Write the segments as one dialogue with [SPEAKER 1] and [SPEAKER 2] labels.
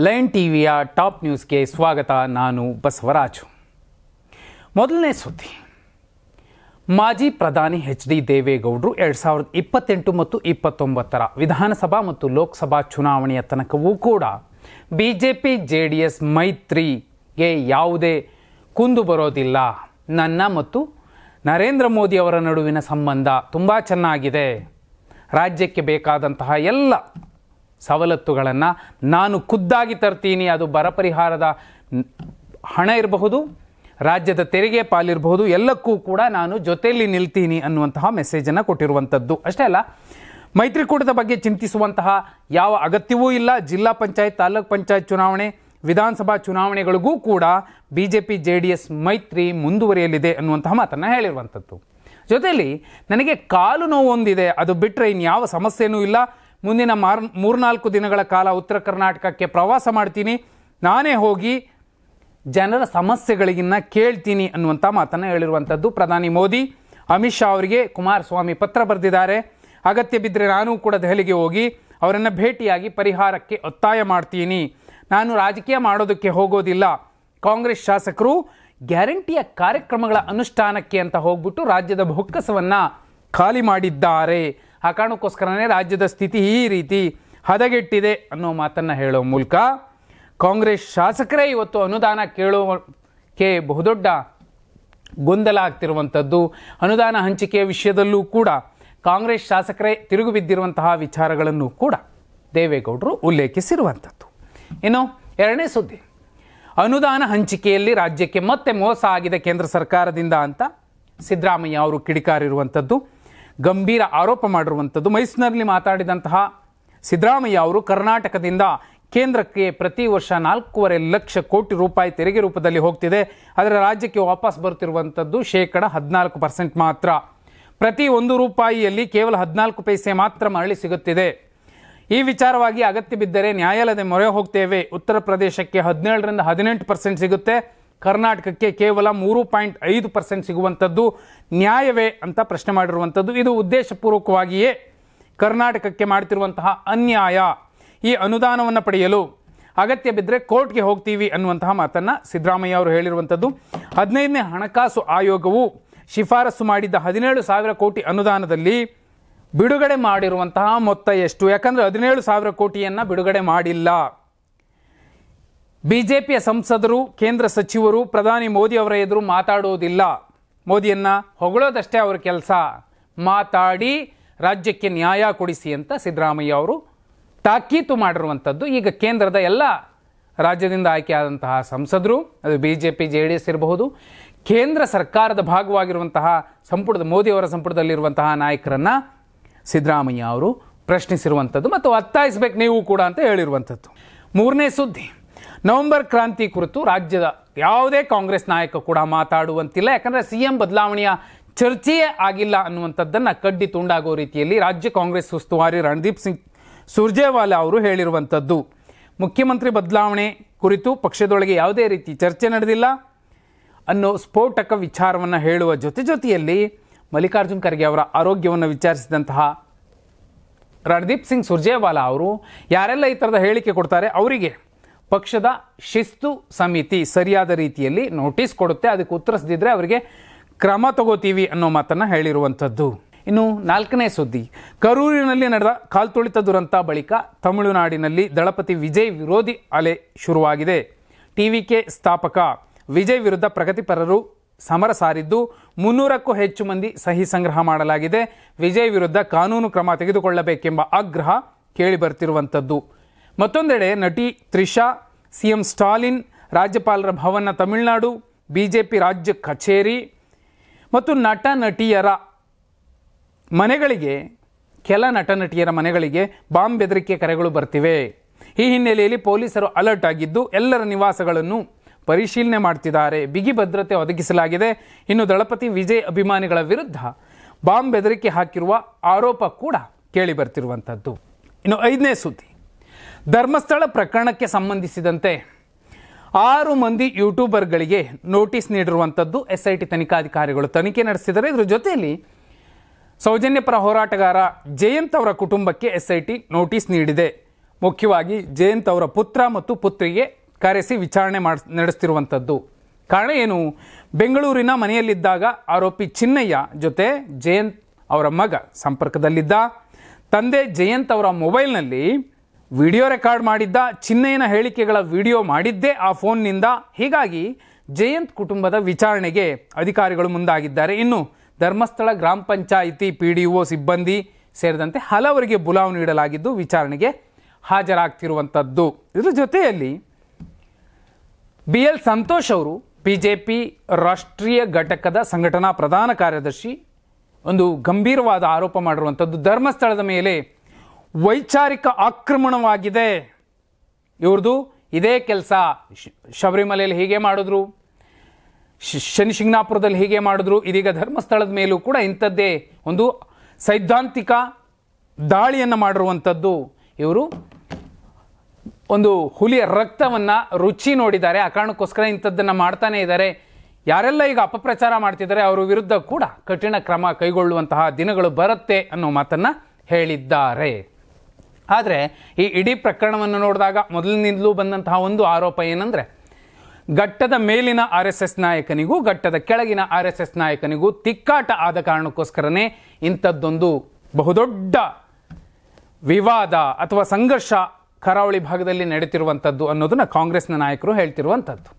[SPEAKER 1] Line ಟಿವಿಯ top ನ್ಯೂಸ್ಗೆ ಸ್ವಾಗತ. ನಾನು ಬಸವರಾಜು. ಮೊದಲನೇ ಸುದ್ದಿ, ಮಾಜಿ ಪ್ರಧಾನಿ ಎಚ್.ಡಿ. ದೇವೇಗೌಡರು 2028 ಮತ್ತು 2029 ವಿಧಾನಸಭಾ ಮತ್ತು ಲೋಕಸಭಾ ಚುನಾವಣೆಯ ತನಕವೂ ಕೂಡ ಬಿಜೆಪಿ ಜೆಡಿಎಸ್ ಮೈತ್ರಿಗೆ ಯಾವುದೇ ಕುಂದು ಬರೋದಿಲ್ಲ. ನನ್ನ ಮತ್ತು ನರೇಂದ್ರ ಮೋದಿ ಅವರ ನಡುವಿನ ಸಂಬಂಧ ತುಂಬ ಚೆನ್ನಾಗಿದೆ. ರಾಜ್ಯಕ್ಕೆ ಬೇಕಾದಂತಹ ಎಲ್ಲ ಸವಲತ್ತುಗಳನ್ನು ನಾನು ಖುದ್ದಾಗಿ ತರ್ತೀನಿ. ಅದು ಬರ ಪರಿಹಾರದ ಹಣ ಇರಬಹುದು, ರಾಜ್ಯದ ತೆರಿಗೆ ಪಾಲಿರಬಹುದು, ಎಲ್ಲಕ್ಕೂ ಕೂಡ ನಾನು ಜೊತೆಯಲ್ಲಿ ನಿಲ್ತೀನಿ ಅನ್ನುವಂತಹ ಮೆಸೇಜನ್ನು ಕೊಟ್ಟಿರುವಂಥದ್ದು. ಅಷ್ಟೇ ಅಲ್ಲ, ಮೈತ್ರಿಕೂಟದ ಬಗ್ಗೆ ಚಿಂತಿಸುವಂತಹ ಯಾವ ಅಗತ್ಯವೂ ಇಲ್ಲ. ಜಿಲ್ಲಾ ಪಂಚಾಯತ್, ತಾಲೂಕ್ ಪಂಚಾಯತ್ ಚುನಾವಣೆ, ವಿಧಾನಸಭಾ ಚುನಾವಣೆಗಳಿಗೂ ಕೂಡ ಬಿಜೆಪಿ ಜೆಡಿಎಸ್ ಮೈತ್ರಿ ಮುಂದುವರಿಯಲಿದೆ ಅನ್ನುವಂತಹ ಮಾತನ್ನು ಹೇಳಿರುವಂಥದ್ದು. ಜೊತೆಯಲ್ಲಿ ನನಗೆ ಕಾಲು ನೋವು ಒಂದಿದೆ, ಅದು ಬಿಟ್ಟರೆ ಇನ್ಯಾವ ಸಮಸ್ಯೆನೂ ಇಲ್ಲ. ಮುಂದಿನ 3-4 ದಿನಗಳ ಕಾಲ ಉತ್ತರ ಕರ್ನಾಟಕಕ್ಕೆ ಪ್ರವಾಸ ಮಾಡ್ತೀನಿ, ನಾನೇ ಹೋಗಿ ಜನರ ಸಮಸ್ಯೆಗಳಿಗಿನ್ನ ಕೇಳ್ತೀನಿ ಅನ್ನುವಂಥ ಮಾತನ್ನು ಹೇಳಿರುವಂಥದ್ದು. ಪ್ರಧಾನಿ ಮೋದಿ ಅಮಿತ್ ಶಾ ಅವರಿಗೆ ಕುಮಾರಸ್ವಾಮಿ ಪತ್ರ ಬರೆದಿದ್ದಾರೆ. ಅಗತ್ಯ ಬಿದ್ದರೆ ನಾನು ಕೂಡ ದೆಹಲಿಗೆ ಹೋಗಿ ಅವರನ್ನು ಭೇಟಿಯಾಗಿ ಪರಿಹಾರಕ್ಕೆ ಒತ್ತಾಯ ಮಾಡ್ತೀನಿ. ನಾನು ರಾಜಕೀಯ ಮಾಡೋದಕ್ಕೆ ಹೋಗೋದಿಲ್ಲ. ಕಾಂಗ್ರೆಸ್ ಶಾಸಕರು ಗ್ಯಾರಂಟಿಯ ಕಾರ್ಯಕ್ರಮಗಳ ಅನುಷ್ಠಾನಕ್ಕೆ ಅಂತ ಹೋಗ್ಬಿಟ್ಟು ರಾಜ್ಯದ ಬೊಕ್ಕಸವನ್ನು ಖಾಲಿ ಮಾಡಿದ್ದಾರೆ. ಆ ಕಾರಣಕ್ಕೋಸ್ಕರನೇ ರಾಜ್ಯದ ಸ್ಥಿತಿ ಈ ರೀತಿ ಹದಗೆಟ್ಟಿದೆ ಅನ್ನೋ ಮಾತನ್ನು ಹೇಳೋ ಮೂಲಕ ಕಾಂಗ್ರೆಸ್ ಶಾಸಕರೇ ಇವತ್ತು ಅನುದಾನ ಕೇಳೋಕ್ಕೆ ಬಹುದೊಡ್ಡ ಗೊಂದಲ ಆಗ್ತಿರುವಂಥದ್ದು. ಅನುದಾನ ಹಂಚಿಕೆಯ ವಿಷಯದಲ್ಲೂ ಕೂಡ ಕಾಂಗ್ರೆಸ್ ಶಾಸಕರೇ ತಿರುಗಿ ಬಿದ್ದಿರುವಂತಹ ವಿಚಾರಗಳನ್ನು ಕೂಡ ದೇವೇಗೌಡರು ಉಲ್ಲೇಖಿಸಿರುವಂಥದ್ದು. ಇನ್ನು ಎರಡನೇ ಸುದ್ದಿ, ಅನುದಾನ ಹಂಚಿಕೆಯಲ್ಲಿ ರಾಜ್ಯಕ್ಕೆ ಮತ್ತೆ ಮೋಸ ಆಗಿದೆ ಕೇಂದ್ರ ಸರ್ಕಾರದಿಂದ ಅಂತ ಸಿದ್ದರಾಮಯ್ಯ ಅವರು ಕಿಡಿಕಾರಿರುವಂಥದ್ದು, ಗಂಭೀರ ಆರೋಪ ಮಾಡಿರುವಂಥದ್ದು. ಮೈಸೂರಿನಲ್ಲಿ ಮಾತಾಡಿದಂತಹ ಸಿದ್ದರಾಮಯ್ಯ ಅವರು ಕರ್ನಾಟಕದಿಂದ ಕೇಂದ್ರಕ್ಕೆ ಪ್ರತಿ ವರ್ಷ 4.5 ಲಕ್ಷ ಕೋಟಿ ರೂಪಾಯಿ ತೆರಿಗೆ ರೂಪದಲ್ಲಿ ಹೋಗ್ತಿದೆ, ಆದರೆ ರಾಜ್ಯಕ್ಕೆ ವಾಪಸ್ ಬರುತ್ತಿರುವಂಥದ್ದು 14% ಮಾತ್ರ. ಪ್ರತಿ 1 ರೂಪಾಯಿಯಲ್ಲಿ ಕೇವಲ 14 ಪೈಸೆ ಮಾತ್ರ ಮರಳಿ ಸಿಗುತ್ತಿದೆ. ಈ ವಿಚಾರವಾಗಿ ಅಗತ್ಯ ಬಿದ್ದರೆ ನ್ಯಾಯಾಲಯದ ಮೊರೆ ಹೋಗ್ತೇವೆ. ಉತ್ತರ ಪ್ರದೇಶಕ್ಕೆ 17-18% ಸಿಗುತ್ತೆ, ಕರ್ನಾಟಕಕ್ಕೆ ಕೇವಲ 3.5% ಸಿಗುವಂಥದ್ದು ನ್ಯಾಯವೇ ಅಂತ ಪ್ರಶ್ನೆ ಮಾಡಿರುವಂಥದ್ದು. ಇದು ಉದ್ದೇಶಪೂರ್ವಕವಾಗಿಯೇ ಕರ್ನಾಟಕಕ್ಕೆ ಮಾಡ್ತಿರುವಂತಹ ಅನ್ಯಾಯ. ಈ ಅನುದಾನವನ್ನು ಪಡೆಯಲು ಅಗತ್ಯ ಬಿದ್ದರೆ ಕೋರ್ಟ್ಗೆ ಹೋಗ್ತೀವಿ ಅನ್ನುವಂತಹ ಮಾತನ್ನು ಸಿದ್ದರಾಮಯ್ಯ ಅವರು ಹೇಳಿರುವಂಥದ್ದು. 15ನೇ ಹಣಕಾಸು ಆಯೋಗವು ಶಿಫಾರಸು ಮಾಡಿದ್ದ 17,000 ಕೋಟಿ ಅನುದಾನದಲ್ಲಿ ಬಿಡುಗಡೆ ಮಾಡಿರುವಂತಹ ಮೊತ್ತ ಎಷ್ಟು? ಯಾಕಂದರೆ 17,000 ಕೋಟಿಯನ್ನು ಬಿಡುಗಡೆ ಮಾಡಿಲ್ಲ. ಬಿಜೆಪಿಯ ಸಂಸದರು, ಕೇಂದ್ರ ಸಚಿವರು ಪ್ರಧಾನಿ ಮೋದಿ ಅವರ ಎದುರು ಮಾತಾಡುವುದಿಲ್ಲ. ಮೋದಿಯನ್ನು ಹೊಗಳೋದಷ್ಟೇ ಅವರ ಕೆಲಸ. ಮಾತಾಡಿ ರಾಜ್ಯಕ್ಕೆ ನ್ಯಾಯ ಕೊಡಿಸಿ ಅಂತ ಸಿದ್ದರಾಮಯ್ಯ ಅವರು ತಾಕೀತು ಮಾಡಿರುವಂಥದ್ದು. ಈಗ ಕೇಂದ್ರದ ಎಲ್ಲ ರಾಜ್ಯದಿಂದ ಆಯ್ಕೆಯಾದಂತಹ ಸಂಸದರು, ಅದು ಬಿಜೆಪಿ ಜೆಡಿಎಸ್ ಇರಬಹುದು, ಕೇಂದ್ರ ಸರ್ಕಾರದ ಭಾಗವಾಗಿರುವಂತಹ ಸಂಪುಟದ ಮೋದಿಯವರ ಸಂಪುಟದಲ್ಲಿರುವಂತಹ ನಾಯಕರನ್ನು ಸಿದ್ದರಾಮಯ್ಯ ಅವರು ಪ್ರಶ್ನಿಸಿರುವಂಥದ್ದು ಮತ್ತು ಒತ್ತಾಯಿಸಬೇಕು ನೀವು ಕೂಡ ಅಂತ ಹೇಳಿರುವಂಥದ್ದು. ಮೂರನೇ ಸುದ್ದಿ, ನವೆಂಬರ್ ಕ್ರಾಂತಿ ಕುರಿತು ರಾಜ್ಯದ ಯಾವುದೇ ಕಾಂಗ್ರೆಸ್ ನಾಯಕ ಕೂಡ ಮಾತಾಡುವಂತಿಲ್ಲ. ಯಾಕಂದರೆ CM ಬದಲಾವಣೆಯ ಚರ್ಚೆಯೇ ಆಗಿಲ್ಲ ಅನ್ನುವಂಥದ್ದನ್ನು ಕಡ್ಡಿ ತುಂಡಾಗೋ ರೀತಿಯಲ್ಲಿ ರಾಜ್ಯ ಕಾಂಗ್ರೆಸ್ ಉಸ್ತುವಾರಿ ರಣದೀಪ್ ಸಿಂಗ್ ಸುರ್ಜೇವಾಲಾ ಅವರು ಹೇಳಿರುವಂಥದ್ದು. ಮುಖ್ಯಮಂತ್ರಿ ಬದಲಾವಣೆ ಕುರಿತು ಪಕ್ಷದೊಳಗೆ ಯಾವುದೇ ರೀತಿ ಚರ್ಚೆ ನಡೆದಿಲ್ಲ ಅನ್ನೋ ಸ್ಫೋಟಕ ವಿಚಾರವನ್ನು ಹೇಳುವ ಜೊತೆಯಲ್ಲಿ ಮಲ್ಲಿಕಾರ್ಜುನ್ ಖರ್ಗೆ ಅವರ ಆರೋಗ್ಯವನ್ನು ವಿಚಾರಿಸಿದಂತಹ ರಣದೀಪ್ ಸಿಂಗ್ ಸುರ್ಜೇವಾಲಾ ಅವರು ಯಾರೆಲ್ಲ ಈ ಥರದ ಹೇಳಿಕೆ ಕೊಡ್ತಾರೆ ಅವರಿಗೆ ಪಕ್ಷದ ಶಿಸ್ತು ಸಮಿತಿ ಸರಿಯಾದ ರೀತಿಯಲ್ಲಿ ನೋಟಿಸ್ ಕೊಡುತ್ತೆ, ಅದಕ್ಕೆ ಉತ್ತರಿಸದಿದ್ದರೆ ಅವರಿಗೆ ಕ್ರಮ ತಗೋತೀವಿ ಅನ್ನೋ ಮಾತನ್ನು ಹೇಳಿರುವಂಥದ್ದು. ಇನ್ನು ನಾಲ್ಕನೇ ಸುದ್ದಿ, ಕರೂರಿನಲ್ಲಿ ನಡೆದ ಕಾಲ್ತುಳಿತ ದುರಂತ ಬಳಿಕ ತಮಿಳುನಾಡಿನಲ್ಲಿ ದಳಪತಿ ವಿಜಯ್ ವಿರೋಧಿ ಅಲೆ ಶುರುವಾಗಿದೆ. TVK ಸ್ಥಾಪಕ ವಿಜಯ್ ವಿರುದ್ಧ ಪ್ರಗತಿಪರರು ಸಮರ ಸಾರಿದ್ದು 300ಕ್ಕೂ ಹೆಚ್ಚು ಮಂದಿ ಸಹಿ ಸಂಗ್ರಹ ಮಾಡಲಾಗಿದೆ. ವಿಜಯ್ ವಿರುದ್ಧ ಕಾನೂನು ಕ್ರಮ ತೆಗೆದುಕೊಳ್ಳಬೇಕೆಂಬ ಆಗ್ರಹ ಕೇಳಿ ಬರ್ತಿರುವಂಥದ್ದು. ಮತ್ತೊಂದೆಡೆ ನಟಿ ತ್ರಿಷಾ, CM ಸ್ಟಾಲಿನ್, ರಾಜ್ಯಪಾಲರ ಭವನ ತಮಿಳುನಾಡು, ಬಿಜೆಪಿ ರಾಜ್ಯ ಕಚೇರಿ ಮತ್ತು ನಟ ನಟಿಯರ ಮನೆಗಳಿಗೆ, ಕೆಲ ನಟ ನಟಿಯರ ಮನೆಗಳಿಗೆ ಬಾಂಬ್ ಬೆದರಿಕೆ ಕರೆಗಳು ಬರ್ತಿವೆ. ಈ ಹಿನ್ನೆಲೆಯಲ್ಲಿ ಪೊಲೀಸರು ಅಲರ್ಟ್ ಆಗಿದ್ದು ಎಲ್ಲರ ನಿವಾಸಗಳನ್ನು ಪರಿಶೀಲನೆ ಮಾಡ್ತಿದ್ದಾರೆ. ಬಿಗಿ ಭದ್ರತೆ ಒದಗಿಸಲಾಗಿದೆ. ಇನ್ನು ದಳಪತಿ ವಿಜಯ್ ಅಭಿಮಾನಿಗಳ ವಿರುದ್ಧ ಬಾಂಬ್ ಬೆದರಿಕೆ ಹಾಕಿರುವ ಆರೋಪ ಕೂಡ ಕೇಳಿ ಬರ್ತಿರುವಂಥದ್ದು. ಇನ್ನು 5ನೇ ಸುದ್ದಿ, ಧರ್ಮಸ್ಥಳ ಪ್ರಕರಣಕ್ಕೆ ಸಂಬಂಧಿಸಿದಂತೆ 6 ಮಂದಿ ಯೂಟ್ಯೂಬರ್ಗಳಿಗೆ ನೋಟಿಸ್ ನೀಡಿರುವಂಥದ್ದು. SIT ತನಿಖಾಧಿಕಾರಿಗಳು ತನಿಖೆ ನಡೆಸಿದ್ದಾರೆ. ಇದರ ಜೊತೆಯಲ್ಲಿ ಸೌಜನ್ಯ ಪರ ಹೋರಾಟಗಾರ ಜಯಂತ್ ಅವರ ಕುಟುಂಬಕ್ಕೆ SIT ನೋಟಿಸ್ ನೀಡಿದೆ. ಮುಖ್ಯವಾಗಿ ಜಯಂತ್ ಅವರ ಪುತ್ರ ಮತ್ತು ಪುತ್ರಿಗೆ ಕರೆಸಿ ವಿಚಾರಣೆ ನಡೆಸ್ತಿರುವಂಥದ್ದು. ಕಾರಣ ಏನು? ಬೆಂಗಳೂರಿನ ಮನೆಯಲ್ಲಿದ್ದಾಗ ಆರೋಪಿ ಚಿನ್ನಯ್ಯ ಜೊತೆ ಜಯಂತ್ ಅವರ ಮಗ ಸಂಪರ್ಕದಲ್ಲಿದ್ದ. ತಂದೆ ಜಯಂತ್ ಅವರ ಮೊಬೈಲ್ನಲ್ಲಿ ವಿಡಿಯೋ ರೆಕಾರ್ಡ್ ಮಾಡಿದ್ದ. ಚಿನ್ನಯ್ಯನ ಹೇಳಿಕೆಗಳ ವಿಡಿಯೋ ಮಾಡಿದ್ದೇ ಆ ಫೋನ್ನಿಂದ. ಹೀಗಾಗಿ ಜಯಂತ್ ಕುಟುಂಬದ ವಿಚಾರಣೆಗೆ ಅಧಿಕಾರಿಗಳು ಮುಂದಾಗಿದ್ದಾರೆ. ಇನ್ನು ಧರ್ಮಸ್ಥಳ ಗ್ರಾಮ ಪಂಚಾಯಿತಿ PDO ಸಿಬ್ಬಂದಿ ಸೇರಿದಂತೆ ಹಲವರಿಗೆ ಬುಲಾವ್ ನೀಡಲಾಗಿದ್ದು ವಿಚಾರಣೆಗೆ ಹಾಜರಾಗ್ತಿರುವಂಥದ್ದು. ಇದರ ಜೊತೆಯಲ್ಲಿ BL ಸಂತೋಷ್ ಅವರು ಬಿಜೆಪಿ ರಾಷ್ಟ್ರೀಯ ಘಟಕದ ಸಂಘಟನಾ ಪ್ರಧಾನ ಕಾರ್ಯದರ್ಶಿ ಒಂದು ಗಂಭೀರವಾದ ಆರೋಪ ಮಾಡಿರುವಂಥದ್ದು. ಧರ್ಮಸ್ಥಳದ ಮೇಲೆ ವೈಚಾರಿಕ ಆಕ್ರಮಣವಾಗಿದೆ. ಇವ್ರದ್ದು ಇದೇ ಕೆಲಸ. ಶಬರಿಮಲೆಯಲ್ಲಿ ಹೀಗೆ ಮಾಡಿದ್ರು, ಶನಿಶಿಂಗಣಾಪುರದಲ್ಲಿ ಹೀಗೆ ಮಾಡಿದ್ರು, ಇದೀಗ ಧರ್ಮಸ್ಥಳದ ಮೇಲೂ ಕೂಡ ಇಂಥದ್ದೇ ಒಂದು ಸೈದ್ಧಾಂತಿಕ ದಾಳಿಯನ್ನು ಮಾಡಿರುವಂಥದ್ದು. ಇವರು ಒಂದು ಹುಲಿಯ ರಕ್ತವನ್ನು ರುಚಿ ನೋಡಿದ್ದಾರೆ. ಆ ಕಾರಣಕ್ಕೋಸ್ಕರ ಇಂಥದ್ದನ್ನು ಮಾಡ್ತಾನೆ ಇದ್ದಾರೆ. ಯಾರೆಲ್ಲ ಈಗ ಅಪಪ್ರಚಾರ ಮಾಡ್ತಿದ್ದಾರೆ ಅವರ ವಿರುದ್ಧ ಕೂಡ ಕಠಿಣ ಕ್ರಮ ಕೈಗೊಳ್ಳುವಂತಹ ದಿನಗಳು ಬರುತ್ತೆ ಅನ್ನೋ ಮಾತನ್ನು ಹೇಳಿದ್ದಾರೆ. ಆದರೆ ಈ ಇಡೀ ಪ್ರಕರಣವನ್ನು ನೋಡಿದಾಗ ಮೊದಲಿನಿಂದಲೂ ಬಂದಂತಹ ಒಂದು ಆರೋಪ ಏನಂದರೆ, ಘಟ್ಟದ ಮೇಲಿನ RSS ನಾಯಕನಿಗೂ ಘಟ್ಟದ ಕೆಳಗಿನ RSS ನಾಯಕನಿಗೂ ತಿಕ್ಕಾಟ ಆದ ಕಾರಣಕ್ಕೋಸ್ಕರನೇ ಇಂಥದ್ದೊಂದು ಬಹುದೊಡ್ಡ ವಿವಾದ ಅಥವಾ ಸಂಘರ್ಷ ಕರಾವಳಿ ಭಾಗದಲ್ಲಿ ನಡೀತಿರುವಂಥದ್ದು ಅನ್ನೋದನ್ನ ಕಾಂಗ್ರೆಸ್ನ ನಾಯಕರು ಹೇಳ್ತಿರುವಂಥದ್ದು.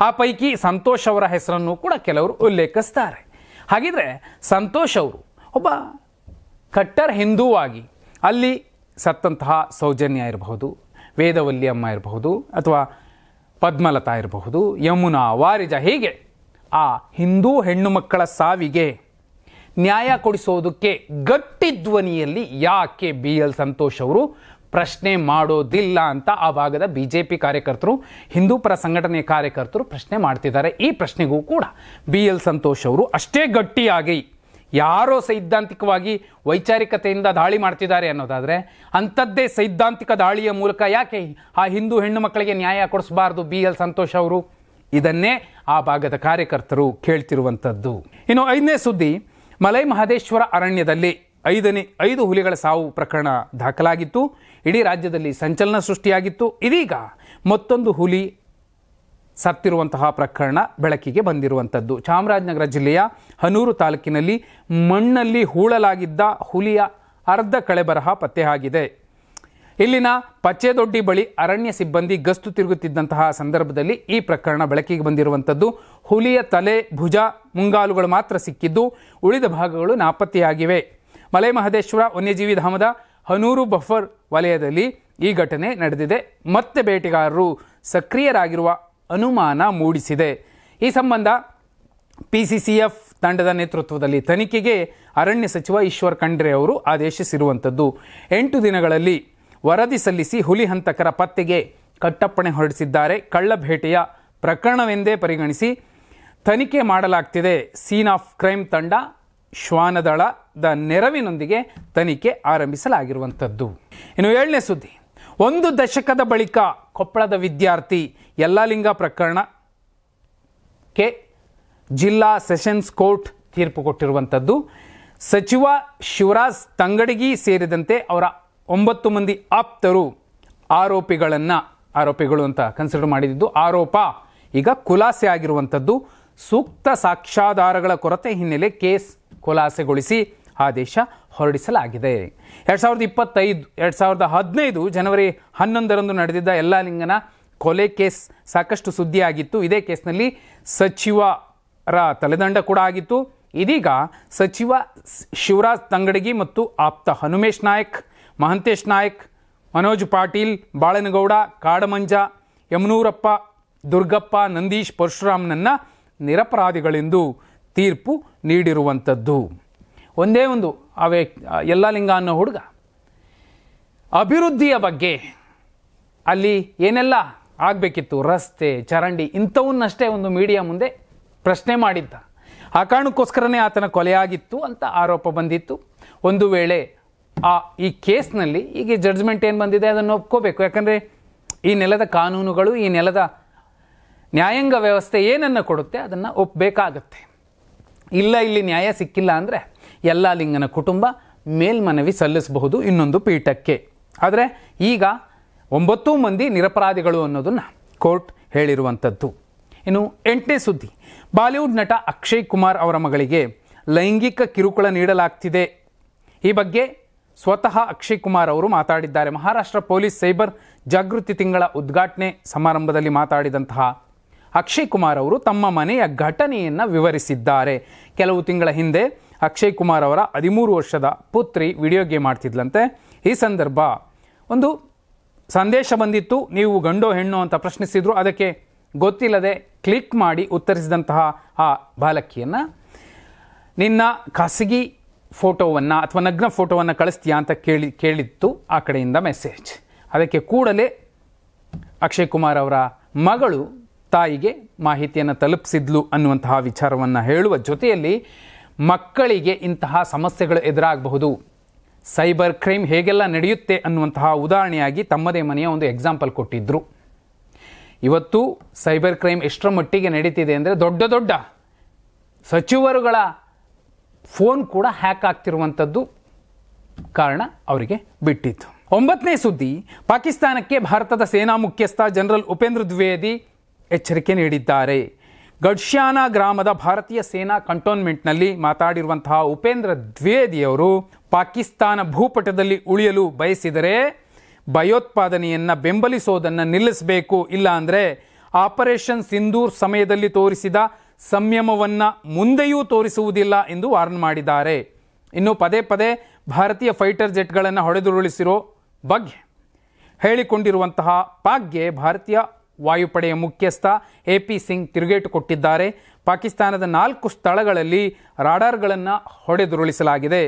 [SPEAKER 1] ಆ ಪೈಕಿ ಸಂತೋಷ್ ಅವರ ಹೆಸರನ್ನು ಕೂಡ ಕೆಲವರು ಉಲ್ಲೇಖಿಸ್ತಾರೆ. ಹಾಗಿದ್ರೆ ಸಂತೋಷ್ ಅವರು ಒಬ್ಬ ಕಟ್ಟರ್ ಹಿಂದೂವಾಗಿ ಅಲ್ಲಿ ಸತ್ತಂತಹ ಸೌಜನ್ಯ ಇರಬಹುದು, ವೇದವಲ್ಲಿ ಅಮ್ಮ ಇರಬಹುದು, ಅಥವಾ ಪದ್ಮಲತಾ ಇರಬಹುದು, ಯಮುನಾ, ವಾರಿಜ, ಹೀಗೆ ಆ ಹಿಂದೂ ಹೆಣ್ಣು ಮಕ್ಕಳ ಸಾವಿಗೆ ನ್ಯಾಯ ಕೊಡಿಸೋದಕ್ಕೆ ಗಟ್ಟಿ ಧ್ವನಿಯಲ್ಲಿ ಯಾಕೆ BL ಸಂತೋಷ್ ಅವರು ಪ್ರಶ್ನೆ ಮಾಡೋದಿಲ್ಲ ಅಂತ ಆ ಭಾಗದ BJP ಕಾರ್ಯಕರ್ತರು, ಹಿಂದೂ ಪರ ಸಂಘಟನೆಯ ಕಾರ್ಯಕರ್ತರು ಪ್ರಶ್ನೆ ಮಾಡ್ತಿದ್ದಾರೆ. ಈ ಪ್ರಶ್ನೆಗೂ ಕೂಡ BL ಸಂತೋಷ್ ಅವರು ಅಷ್ಟೇ ಗಟ್ಟಿಯಾಗಿ ಯಾರೋ ಸೈದ್ಧಾಂತಿಕವಾಗಿ ವೈಚಾರಿಕತೆಯಿಂದ ದಾಳಿ ಮಾಡ್ತಿದ್ದಾರೆ ಅನ್ನೋದಾದರೆ, ಅಂಥದ್ದೇ ಸೈದ್ಧಾಂತಿಕ ದಾಳಿಯ ಮೂಲಕ ಯಾಕೆ ಆ ಹಿಂದೂ ಹೆಣ್ಣು ಮಕ್ಕಳಿಗೆ ನ್ಯಾಯ ಕೊಡಿಸಬಾರ್ದು BL ಸಂತೋಷ್ ಅವರು? ಇದನ್ನೇ ಆ ಭಾಗದ ಕಾರ್ಯಕರ್ತರು ಕೇಳ್ತಿರುವಂಥದ್ದು. ಇನ್ನು 5ನೇ ಸುದ್ದಿ, ಮಲೈ ಮಹದೇಶ್ವರ ಅರಣ್ಯದಲ್ಲಿ 5 ಹುಲಿಗಳ ಸಾವು ಪ್ರಕರಣ ದಾಖಲಾಗಿತ್ತು. ಇಡೀ ರಾಜ್ಯದಲ್ಲಿ ಸಂಚಲನ ಸೃಷ್ಟಿಯಾಗಿತ್ತು. ಇದೀಗ ಮತ್ತೊಂದು ಹುಲಿ ಸತ್ತಿರುವಂತಹ ಪ್ರಕರಣ ಬೆಳಕಿಗೆ ಬಂದಿರುವಂಥದ್ದು. ಚಾಮರಾಜನಗರ ಜಿಲ್ಲೆಯ ಹನೂರು ತಾಲೂಕಿನಲ್ಲಿ ಮಣ್ಣಲ್ಲಿ ಹೂಳಲಾಗಿದ್ದ ಹುಲಿಯ ಅರ್ಧ ಕಳೆಬರಹ ಪತ್ತೆಯಾಗಿದೆ. ಇಲ್ಲಿನ ಪಚ್ಚೆದೊಡ್ಡಿ ಬಳಿ ಅರಣ್ಯ ಸಿಬ್ಬಂದಿ ಗಸ್ತು ತಿರುಗುತ್ತಿದ್ದಂತಹ ಸಂದರ್ಭದಲ್ಲಿ ಈ ಪ್ರಕರಣ ಬೆಳಕಿಗೆ ಬಂದಿರುವಂಥದ್ದು. ಹುಲಿಯ ತಲೆ, ಭುಜ, ಮುಂಗಾಲುಗಳು ಮಾತ್ರ ಸಿಕ್ಕಿದ್ದು, ಉಳಿದ ಭಾಗಗಳು ನಾಪತ್ತೆಯಾಗಿವೆ. ಮಲೈ ಮಹದೇಶ್ವರ ವನ್ಯಜೀವಿ ಧಾಮದ ಹನೂರು ಬಫರ್ ವಲಯದಲ್ಲಿ ಈ ಘಟನೆ ನಡೆದಿದೆ. ಮತ್ತೆ ಬೇಟೆಗಾರರು ಸಕ್ರಿಯರಾಗಿರುವ ಅನುಮಾನ ಮೂಡಿಸಿದೆ. ಈ ಸಂಬಂಧ PCCF ತಂಡದ ನೇತೃತ್ವದಲ್ಲಿ ತನಿಖೆಗೆ ಅರಣ್ಯ ಸಚಿವ ಈಶ್ವರ್ ಖಂಡ್ರೆ ಅವರು ಆದೇಶಿಸಿರುವಂಥದ್ದು. 8 ದಿನಗಳಲ್ಲಿ ವರದಿ ಸಲ್ಲಿಸಿ ಹುಲಿ ಹಂತಕರ ಪತ್ತೆಗೆ ಕಟ್ಟಪ್ಪಣೆ ಹೊರಡಿಸಿದ್ದಾರೆ. ಕಳ್ಳ ಬೇಟೆಯ ಪ್ರಕರಣವೆಂದೇ ಪರಿಗಣಿಸಿ ತನಿಖೆ ಮಾಡಲಾಗ್ತಿದೆ. ಸೀನ್ ಆಫ್ ಕ್ರೈಮ್ ತಂಡ ಶ್ವಾನದಳದ ನೆರವಿನೊಂದಿಗೆ ತನಿಖೆ ಆರಂಭಿಸಲಾಗಿರುವಂಥದ್ದು. ಇನ್ನು 7ನೇ ಸುದ್ದಿ, 1 ದಶಕದ ಬಳಿಕ ಕೊಪ್ಪಳದ ವಿದ್ಯಾರ್ಥಿ ಯಲ್ಲಾಲಿಂಗ ಪ್ರಕರಣಕ್ಕೆ ಜಿಲ್ಲಾ ಸೆಷನ್ಸ್ ಕೋರ್ಟ್ ತೀರ್ಪು ಕೊಟ್ಟಿರುವಂಥದ್ದು. ಸಚಿವ ಶಿವರಾಜ್ ತಂಗಡಗಿ ಸೇರಿದಂತೆ ಅವರ 9 ಮಂದಿ ಆಪ್ತರು ಆರೋಪಿಗಳು ಅಂತ ಕನ್ಸಿಡರ್ ಮಾಡಿದ್ದು ಆರೋಪ ಈಗ ಖುಲಾಸೆ ಆಗಿರುವಂಥದ್ದು. ಸೂಕ್ತ ಸಾಕ್ಷ್ಯಾಧಾರಗಳ ಕೊರತೆ ಹಿನ್ನೆಲೆ ಕೇಸ್ ಖುಲಾಸೆಗೊಳಿಸಿ ಆದೇಶ ಹೊರಡಿಸಲಾಗಿದೆ. 2015 ಜನವರಿ 11ರಂದು ನಡೆದಿದ್ದ ಯಲ್ಲಾಲಿಂಗನ ಕೊಲೆ ಕೇಸ್ ಸಾಕಷ್ಟು ಸುದ್ದಿಯಾಗಿತ್ತು. ಇದೇ ಕೇಸ್ನಲ್ಲಿ ಸಚಿವರ ತಲೆದಂಡ ಕೂಡ ಆಗಿತ್ತು. ಇದೀಗ ಸಚಿವ ಶಿವರಾಜ್ ತಂಗಡಗಿ ಮತ್ತು ಆಪ್ತ ಹನುಮೇಶ್ ನಾಯಕ್, ಮಹಂತೇಶ್ ನಾಯಕ್, ಮನೋಜ್ ಪಾಟೀಲ್, ಬಾಳನಗೌಡ, ಕಾಡಮಂಜ, ಯಮನೂರಪ್ಪ, ದುರ್ಗಪ್ಪ, ನಂದೀಶ್, ಪರಶುರಾಮ್ನನ್ನ ನಿರಪರಾಧಿಗಳೆಂದು ತೀರ್ಪು ನೀಡಿರುವಂಥದ್ದು. ಒಂದೇ ಒಂದು ಯಲ್ಲಾಲಿಂಗ ಅನ್ನೋ ಹುಡುಗ ಅಭಿವೃದ್ಧಿಯ ಬಗ್ಗೆ ಅಲ್ಲಿ ಏನೆಲ್ಲ ಆಗಬೇಕಿತ್ತು, ರಸ್ತೆ, ಚರಂಡಿ, ಇಂಥವನ್ನಷ್ಟೇ ಒಂದು ಮೀಡಿಯಾ ಮುಂದೆ ಪ್ರಶ್ನೆ ಮಾಡಿದ್ದ. ಆ ಕಾರಣಕ್ಕೋಸ್ಕರನೇ ಆತನ ಕೊಲೆಯಾಗಿತ್ತು ಅಂತ ಆರೋಪ ಬಂದಿತ್ತು. ಒಂದು ವೇಳೆ ಈ ಕೇಸ್ನಲ್ಲಿ ಈಗ ಜಡ್ಜ್ಮೆಂಟ್ ಏನು ಬಂದಿದೆ ಅದನ್ನು ಒಪ್ಕೋಬೇಕು. ಯಾಕಂದರೆ ಈ ನೆಲದ ಕಾನೂನುಗಳು, ಈ ನೆಲದ ನ್ಯಾಯಾಂಗ ವ್ಯವಸ್ಥೆ ಏನನ್ನು ಕೊಡುತ್ತೆ ಅದನ್ನು ಒಪ್ಪಬೇಕಾಗತ್ತೆ. ಇಲ್ಲಿ ನ್ಯಾಯ ಸಿಕ್ಕಿಲ್ಲ ಅಂದರೆ ಯಲ್ಲಾಲಿಂಗನ ಕುಟುಂಬ ಮೇಲ್ಮನವಿ ಸಲ್ಲಿಸಬಹುದು ಇನ್ನೊಂದು ಪೀಠಕ್ಕೆ. ಆದರೆ ಈಗ 9 ಮಂದಿ ನಿರಪರಾಧಿಗಳು ಅನ್ನೋದನ್ನು ಕೋರ್ಟ್ ಹೇಳಿರುವಂಥದ್ದು. ಇನ್ನು 8ನೇ ಸುದ್ದಿ, ಬಾಲಿವುಡ್ ನಟ ಅಕ್ಷಯ್ ಕುಮಾರ್ ಅವರ ಮಗಳಿಗೆ ಲೈಂಗಿಕ ಕಿರುಕುಳ ನೀಡಲಾಗ್ತಿದೆ. ಈ ಬಗ್ಗೆ ಸ್ವತಃ ಅಕ್ಷಯ್ ಕುಮಾರ್ ಅವರು ಮಾತಾಡಿದ್ದಾರೆ. ಮಹಾರಾಷ್ಟ್ರ ಪೊಲೀಸ್ ಸೈಬರ್ ಜಾಗೃತಿ ತಿಂಗಳ ಉದ್ಘಾಟನೆ ಸಮಾರಂಭದಲ್ಲಿ ಮಾತಾಡಿದಂತಹ ಅಕ್ಷಯ್ ಕುಮಾರ್ ಅವರು ತಮ್ಮ ಮನೆಯ ಘಟನೆಯನ್ನು ವಿವರಿಸಿದ್ದಾರೆ. ಕೆಲವು ತಿಂಗಳ ಹಿಂದೆ ಅಕ್ಷಯ್ ಕುಮಾರ್ ಅವರ 13 ವರ್ಷದ ಪುತ್ರಿ ವಿಡಿಯೋ ಗೇಮ್ ಆಡ್ತಿದ್ಲಂತೆ. ಈ ಸಂದರ್ಭ ಒಂದು ಸಂದೇಶ ಬಂದಿತ್ತು, ನೀವು ಗಂಡೋ ಹೆಣ್ಣು ಅಂತ ಪ್ರಶ್ನಿಸಿದ್ರು. ಅದಕ್ಕೆ ಗೊತ್ತಿಲ್ಲದೆ ಕ್ಲಿಕ್ ಮಾಡಿ ಉತ್ತರಿಸಿದಂತಹ ಆ ಬಾಲಕಿಯನ್ನು ನಿನ್ನ ಖಾಸಗಿ ಫೋಟೋವನ್ನು ಅಥವಾ ನಗ್ನ ಫೋಟೋವನ್ನು ಕಳಿಸ್ತೀಯಾ ಅಂತ ಕೇಳಿತ್ತು ಆ ಕಡೆಯಿಂದ ಮೆಸೇಜ್. ಅದಕ್ಕೆ ಕೂಡಲೇ ಅಕ್ಷಯ್ ಕುಮಾರ್ ಅವರ ಮಗಳು ತಾಯಿಗೆ ಮಾಹಿತಿಯನ್ನು ತಲುಪಿಸಿದ್ಲು ಅನ್ನುವಂತಹ ವಿಚಾರವನ್ನು ಹೇಳುವ ಜೊತೆಯಲ್ಲಿ ಮಕ್ಕಳಿಗೆ ಇಂತಹ ಸಮಸ್ಯೆಗಳು ಎದುರಾಗಬಹುದು, ಸೈಬರ್ ಕ್ರೈಮ್ ಹೇಗೆಲ್ಲ ನಡೆಯುತ್ತೆ ಅನ್ನುವಂತಹ ಉದಾಹರಣೆಯಾಗಿ ತಮ್ಮದೇ ಮನೆಯ ಒಂದು ಎಕ್ಸಾಂಪಲ್ ಕೊಟ್ಟಿದ್ದರು. ಇವತ್ತು ಸೈಬರ್ ಕ್ರೈಮ್ ಎಷ್ಟರ ಮಟ್ಟಿಗೆ ನಡೀತಿದೆ ಅಂದರೆ ದೊಡ್ಡ ದೊಡ್ಡ ಸಚಿವರುಗಳ ಫೋನ್ ಕೂಡ ಹ್ಯಾಕ್ ಆಗ್ತಿರುವಂಥದ್ದು ಕಾರಣ ಅವರಿಗೆ ಬಿಟ್ಟಿತ್ತು. 9ನೇ ಸುದ್ದಿ, ಪಾಕಿಸ್ತಾನಕ್ಕೆ ಭಾರತದ ಸೇನಾ ಮುಖ್ಯಸ್ಥ ಜನರಲ್ ಉಪೇಂದ್ರ ದ್ವಿವೇದಿ ಎಚ್ಚರಿಕೆ ನೀಡಿದ್ದಾರೆ. ಗಡ್ಶ್ಯಾನ ಗ್ರಾಮದ ಭಾರತೀಯ ಸೇನಾ ಕಂಟೋನ್ಮೆಂಟ್ನಲ್ಲಿ ಮಾತಾಡಿರುವಂತಹ ಉಪೇಂದ್ರ ದ್ವಿವೇದಿಯವರು ಪಾಕಿಸ್ತಾನ ಭೂಪಟದಲ್ಲಿ ಉಳಿಯಲು ಬಯಸಿದರೆ ಭಯೋತ್ಪಾದನೆಯನ್ನು ಬೆಂಬಲಿಸೋದನ್ನು ನಿಲ್ಲಿಸಬೇಕು, ಇಲ್ಲ ಅಂದರೆ ಆಪರೇಷನ್ ಸಿಂಧೂರ್ ಸಮಯದಲ್ಲಿ ತೋರಿಸಿದ ಸಂಯಮವನ್ನು ಮುಂದೆಯೂ ತೋರಿಸುವುದಿಲ್ಲ ಎಂದು ವಾರ್ನ್ ಮಾಡಿದ್ದಾರೆ. ಇನ್ನು ಪದೇ ಪದೇ ಭಾರತೀಯ ಫೈಟರ್ ಜೆಟ್ಗಳನ್ನು ಹೊಡೆದುರುಳಿಸಿರೋ ಬಗ್ಗೆ ಹೇಳಿಕೊಂಡಿರುವಂತಹ ಪಾಕ್ಗೆ ಭಾರತೀಯ ವಾಯುಪಡೆಯ ಮುಖ್ಯಸ್ಥ AP ಸಿಂಗ್ ತಿರುಗೇಟು ಕೊಟ್ಟಿದ್ದಾರೆ. ಪಾಕಿಸ್ತಾನದ 4 ಸ್ಥಳಗಳಲ್ಲಿ ರಾಡಾರ್ಗಳನ್ನು ಹೊಡೆದುರುಳಿಸಲಾಗಿದೆ.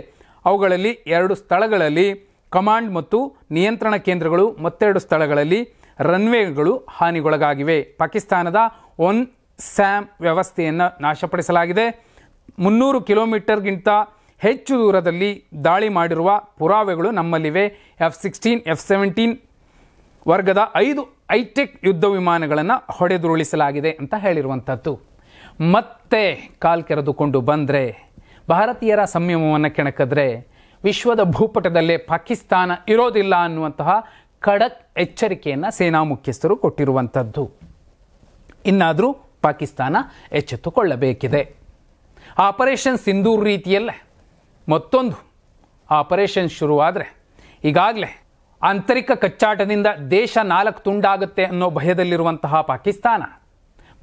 [SPEAKER 1] ಅವುಗಳಲ್ಲಿ 2 ಸ್ಥಳಗಳಲ್ಲಿ ಕಮಾಂಡ್ ಮತ್ತು ನಿಯಂತ್ರಣ ಕೇಂದ್ರಗಳು, ಮತ್ತೆರಡು ಸ್ಥಳಗಳಲ್ಲಿ ರನ್ವೇಗಳು ಹಾನಿಗೊಳಗಾಗಿವೆ. ಪಾಕಿಸ್ತಾನದ ಒನ್ ಸ್ಯಾಮ್ ವ್ಯವಸ್ಥೆಯನ್ನು ನಾಶಪಡಿಸಲಾಗಿದೆ. 300 ಕಿಲೋಮೀಟರ್ಗಿಂತ ಹೆಚ್ಚು ದೂರದಲ್ಲಿ ದಾಳಿ ಮಾಡಿರುವ ಪುರಾವೆಗಳು ನಮ್ಮಲ್ಲಿವೆ. F-16, F-17 ವರ್ಗದ 5 ಹೈಟೆಕ್ ಯುದ್ಧ ವಿಮಾನಗಳನ್ನು ಹೊಡೆದುರುಳಿಸಲಾಗಿದೆ ಅಂತ ಹೇಳಿರುವಂಥದ್ದು. ಮತ್ತೆ ಕಾಲ್ ಕೆರೆದುಕೊಂಡು ಬಂದರೆ, ಭಾರತೀಯರ ಸಂಯಮವನ್ನು ಕೆಣಕಿದ್ರೆ ವಿಶ್ವದ ಭೂಪಟದಲ್ಲೇ ಪಾಕಿಸ್ತಾನ ಇರೋದಿಲ್ಲ ಅನ್ನುವಂತಹ ಖಡಕ್ ಎಚ್ಚರಿಕೆಯನ್ನು ಸೇನಾ ಮುಖ್ಯಸ್ಥರು ಕೊಟ್ಟಿರುವಂಥದ್ದು. ಇನ್ನಾದರೂ ಪಾಕಿಸ್ತಾನ ಎಚ್ಚೆತ್ತುಕೊಳ್ಳಬೇಕಿದೆ. ಆಪರೇಷನ್ ಸಿಂಧೂರ್ ರೀತಿಯಲ್ಲೇ ಮತ್ತೊಂದು ಆಪರೇಷನ್ ಶುರುವಾದರೆ ಈಗಾಗಲೇ ಆಂತರಿಕ ಕಚ್ಚಾಟದಿಂದ ದೇಶ 4 ತುಂಡಾಗುತ್ತೆ ಅನ್ನೋ ಭಯದಲ್ಲಿರುವಂತಹ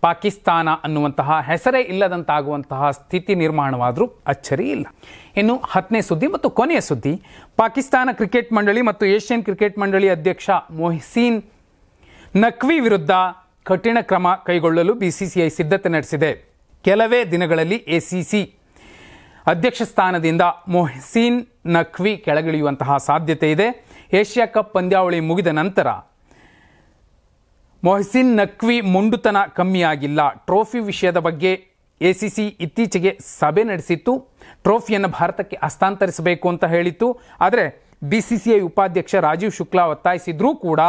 [SPEAKER 1] ಪಾಕಿಸ್ತಾನ ಅನ್ನುವಂತಹ ಹೆಸರೇ ಇಲ್ಲದಂತಾಗುವಂತಹ ಸ್ಥಿತಿ ನಿರ್ಮಾಣವಾದರೂ ಅಚ್ಚರಿ ಇಲ್ಲ. ಇನ್ನು 10ನೇ ಸುದ್ದಿ ಮತ್ತು ಕೊನೆಯ ಸುದ್ದಿ, ಪಾಕಿಸ್ತಾನ ಕ್ರಿಕೆಟ್ ಮಂಡಳಿ ಮತ್ತು ಏಷ್ಯನ್ ಕ್ರಿಕೆಟ್ ಮಂಡಳಿ ಅಧ್ಯಕ್ಷ ಮೊಹ್ಸಿನ್ ನಖ್ವಿ ವಿರುದ್ಧ ಕಠಿಣ ಕ್ರಮ ಕೈಗೊಳ್ಳಲು BCCI ಸಿದ್ಧತೆ ನಡೆಸಿದೆ. ಕೆಲವೇ ದಿನಗಳಲ್ಲಿ ACC ಅಧ್ಯಕ್ಷ ಸ್ಥಾನದಿಂದ ಮೊಹ್ಸಿನ್ ನಖ್ವಿ ಕೆಳಗಿಳಿಯುವಂತಹ ಸಾಧ್ಯತೆ ಇದೆ. ಏಷ್ಯಾ ಕಪ್ ಪಂದ್ಯಾವಳಿ ಮುಗಿದ ನಂತರ ಮೊಹ್ಸಿನ್ ನಖ್ವಿ ಮೊಂಡುತನ ಕಮ್ಮಿಯಾಗಿಲ್ಲ. ಟ್ರೋಫಿ ವಿಷಯದ ಬಗ್ಗೆ ACC ಇತ್ತೀಚೆಗೆ ಸಭೆ ನಡೆಸಿತ್ತು. ಟ್ರೋಫಿಯನ್ನು ಭಾರತಕ್ಕೆ ಹಸ್ತಾಂತರಿಸಬೇಕು ಅಂತ ಹೇಳಿತ್ತು. ಆದರೆ BCCI ಉಪಾಧ್ಯಕ್ಷ ರಾಜೀವ್ ಶುಕ್ಲಾ ಒತ್ತಾಯಿಸಿದ್ರೂ ಕೂಡ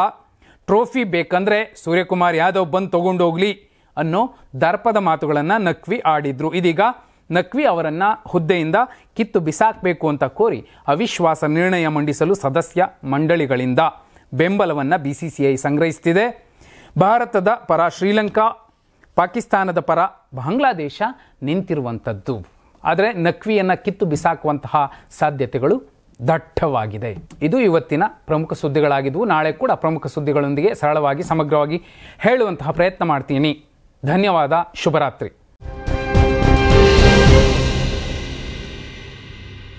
[SPEAKER 1] ಟ್ರೋಫಿ ಬೇಕಂದ್ರೆ ಸೂರ್ಯಕುಮಾರ್ ಯಾದವ್ ಬಂದು ತಗೊಂಡೋಗ್ಲಿ ಅನ್ನೋ ದರ್ಪದ ಮಾತುಗಳನ್ನು ನಖ್ವಿ ಆಡಿದ್ರು. ಇದೀಗ ನಖ್ವಿ ಅವರನ್ನು ಹುದ್ದೆಯಿಂದ ಕಿತ್ತು ಬಿಸಾಕಬೇಕು ಅಂತ ಕೋರಿ ಅವಿಶ್ವಾಸ ನಿರ್ಣಯ ಮಂಡಿಸಲು ಸದಸ್ಯ ಮಂಡಳಿಗಳಿಂದ ಬೆಂಬಲವನ್ನು BCCI ಸಂಗ್ರಹಿಸುತ್ತಿದೆ. ಭಾರತದ ಪರ ಶ್ರೀಲಂಕಾ, ಪಾಕಿಸ್ತಾನದ ಪರ ಬಾಂಗ್ಲಾದೇಶ ನಿಂತಿರುವಂಥದ್ದು. ಆದರೆ ನಖ್ವಿಯನ್ನು ಕಿತ್ತು ಬಿಸಾಕುವಂತಹ ಸಾಧ್ಯತೆಗಳು ದಟ್ಟವಾಗಿದೆ. ಇದು ಇವತ್ತಿನ ಪ್ರಮುಖ ಸುದ್ದಿಗಳಾಗಿದ್ವು. ನಾಳೆ ಕೂಡ ಪ್ರಮುಖ ಸುದ್ದಿಗಳೊಂದಿಗೆ ಸರಳವಾಗಿ ಸಮಗ್ರವಾಗಿ ಹೇಳುವಂತಹ ಪ್ರಯತ್ನ ಮಾಡ್ತೀನಿ. ಧನ್ಯವಾದ. ಶುಭರಾತ್ರಿ.